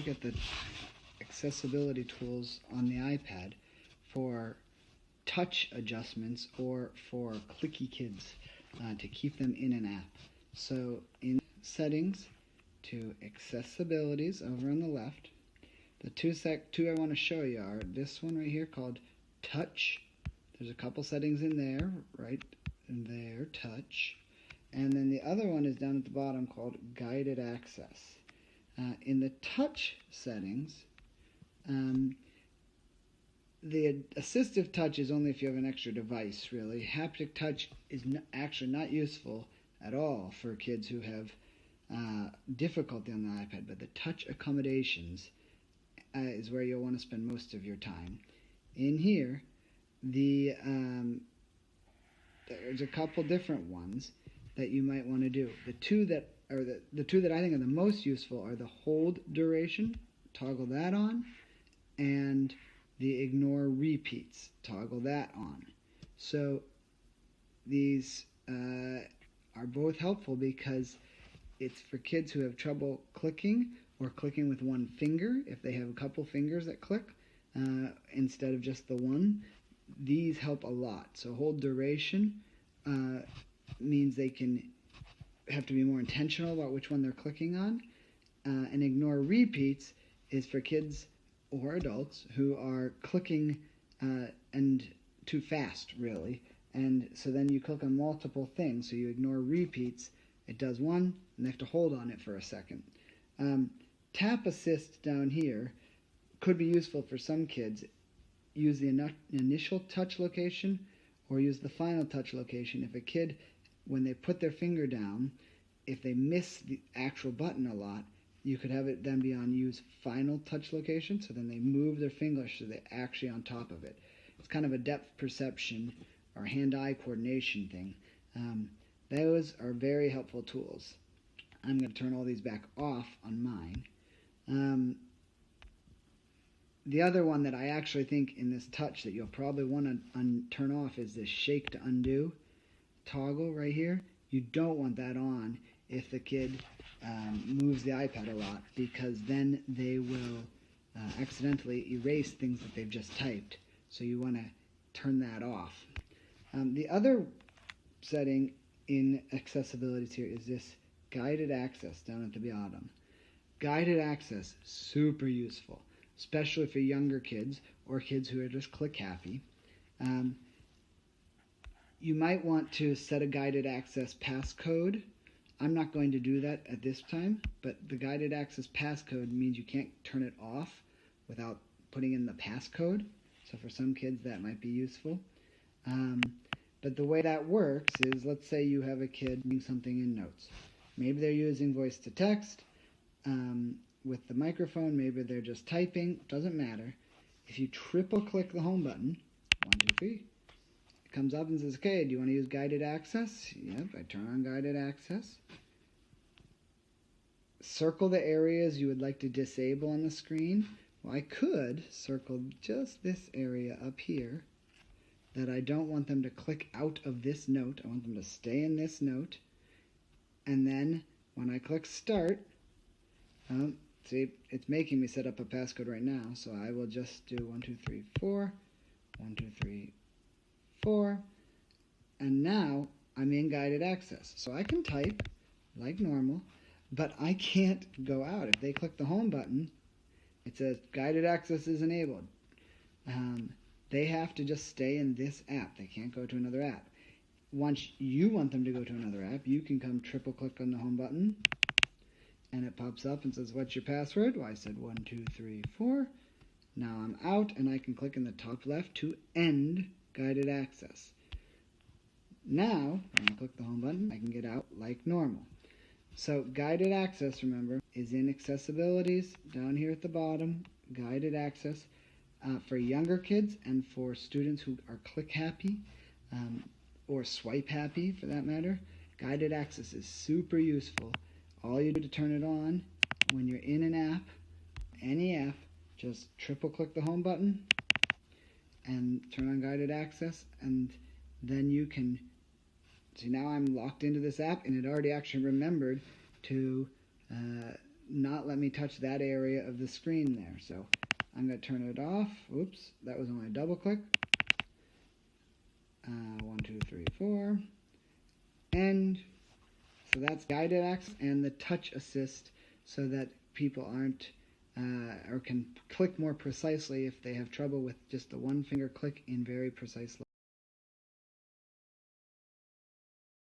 look at the accessibility tools on the iPad for touch adjustments or for clicky kids to keep them in an app. So in settings to accessibilities over on the left, the two I want to show you are this one right here called touch. There's a couple settings in there, right in there, touch. And then the other one is down at the bottom called guided access. In the touch settings, the assistive touch is only if you have an extra device, really. Haptic touch is actually not useful at all for kids who have difficulty on the iPad, but the touch accommodations is where you'll want to spend most of your time. In here, there's a couple different ones that you might want to do. The two that I think are the most useful are the hold duration, toggle that on, and the ignore repeats, toggle that on. So these are both helpful because it's for kids who have trouble clicking or clicking with one finger. If they have a couple fingers that click instead of just the one, these help a lot. So hold duration means they can have to be more intentional about which one they're clicking on. And ignore repeats is for kids or adults who are clicking and too fast, really. And so then you click on multiple things. So you ignore repeats. It does one, and they have to hold on it for a second. Tap assist down here could be useful for some kids. Use the initial touch location or use the final touch location. If a kid, when they put their finger down, if they miss the actual button a lot, you could have it then be on use final touch location, so then they move their finger so they're actually on top of it. It's kind of a depth perception or hand-eye coordination thing. Those are very helpful tools. I'm going to turn all these back off on mine. The other one that I actually think in this touch that you'll probably want to turn off is this shake to undo toggle right here. You don't want that on if the kid moves the iPad a lot, because then they will accidentally erase things that they've just typed. So you want to turn that off. The other setting in accessibilities here is this guided access down at the bottom. Guided access, super useful, especially for younger kids or kids who are just click happy. You might want to set a guided access passcode. I'm not going to do that at this time, but the guided access passcode means you can't turn it off without putting in the passcode. So for some kids that might be useful. But the way that works is, let's say you have a kid doing something in Notes. Maybe they're using voice to text with the microphone. Maybe they're just typing. Doesn't matter. If you triple click the home button, 1, 2, 3, it comes up and says, okay, do you want to use guided access? Yep, I turn on guided access. Circle the areas you would like to disable on the screen. Well, I could circle just this area up here that I don't want them to click out of this note. I want them to stay in this note. And then when I click start, see, it's making me set up a passcode right now, so I will just do 1, 2, 3, 4, 1, 2, 3, 4, and now I'm in guided access. So I can type like normal, but I can't go out. If they click the home button, it says guided access is enabled. They have to just stay in this app. They can't go to another app. Once you want them to go to another app, you can come triple click on the home button, and it pops up and says, what's your password? Well, I said 1, 2, 3, 4. Now I'm out, and I can click in the top left to end guided access. Now, when I click the home button, I can get out like normal. So guided access, remember, is in accessibilities down here at the bottom. Guided access for younger kids and for students who are click happy or swipe happy for that matter. Guided access is super useful. All you do to turn it on when you're in an app, any app, just triple click the home button and turn on guided access, and then you can see now I'm locked into this app, and it already actually remembered to not let me touch that area of the screen there. So I'm going to turn it off. Oops, that was only a double click. 1, 2, 3, 4. And so that's guided access and the touch assist, so that people aren't or can click more precisely if they have trouble with just the one finger click in very precise